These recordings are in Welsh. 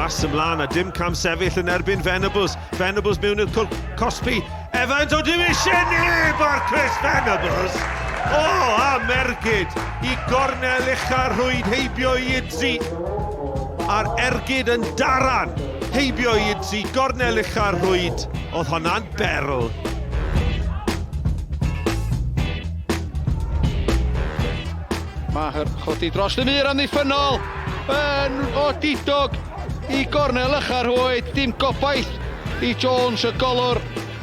ras ymlaen a dim cam sefyll yn erbyn Venables. Venables mewn i'r cosbi. Evans o dim eisiau neb ar Chris Venables. O, a mergyd i gornel ucha rhwyd heibio i Idzi. A'r ergyd yn daran. Heibio i Idzi, gornel ucha rhwyd. Oedd hwnna'n berl. Maher chodi dros y mur amddiffynol yn o didog i gornel ucha'r hwyd, dim gobaith i Jones y golwr.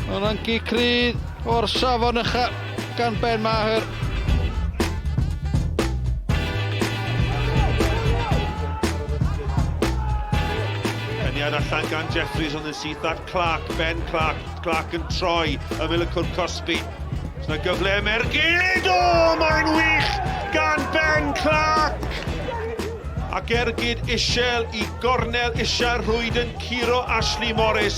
Hwna'n gicrydd o'r safon ucha gan Ben Maher. Peniad allan gan Jeffries ond yn syth at Clark, Ben Clark, Clark yn troi ymyl y cwr Cosby. Yna gyfle mergyd, o, mae'n wych gan Ben Clark! Ac ergyd isiel i gornel isiau rhwyd yn curo Ashley Morris.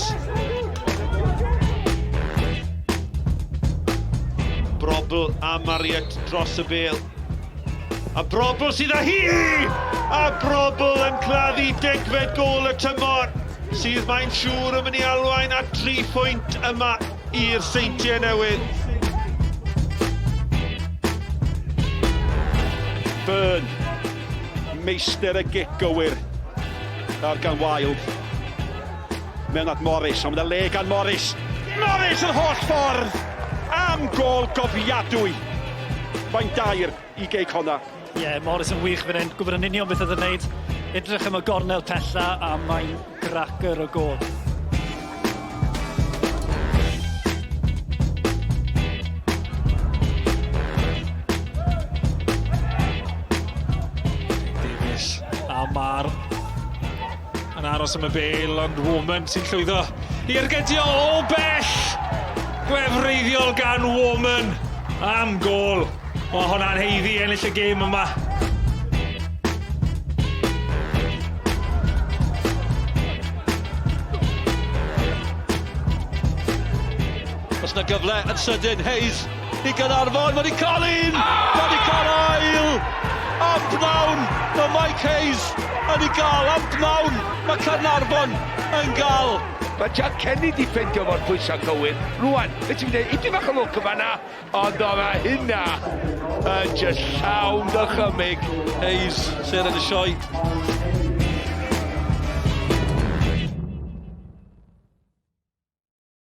Brobbel a Mariet dros y bêl. A Brobbel sydd â hi! A Brobbel yn claddu degfed gôl y tymor. Sydd mae'n siŵr yn mynd i alwain a 3 pwynt yma i'r Seintiau Newydd. Byrn, meistr y gic gywir ar gan Wild. Mewn at Morris, ond mae'n le gan Morris. Morris yn holl ffordd am gôl gofiadwy. Mae'n dair i gei CONNAH. Morris yn wych fan hyn, gwybod yn union beth oedd yn wneud. Edrych am y gornel pella a mae'n gracer o gôl. A Maher yn aros am y bêl, ond Warman sy'n llwyddo i'r gydio o bell. Gwefreiddiol gan Warman am gôl. Mae hwnna'n heiddi ennill y gêm yma. Os yna gyfle yn sydyn, Hayes i Caernarfon, mae'n i cael un! Mae'n i cael ail! A bnawn, mae Mike Hayes yn ei gael, am bnawn, mae Caernarfon yn gael. Mae Jack Kenny di ffendio fo'r pwysau cywir. Rwan, beth ti'n mynd, iti bach o lwc yma na, ond o mae hynna yn just llawn dychymyg. Hayes, sy'n yn y sioe.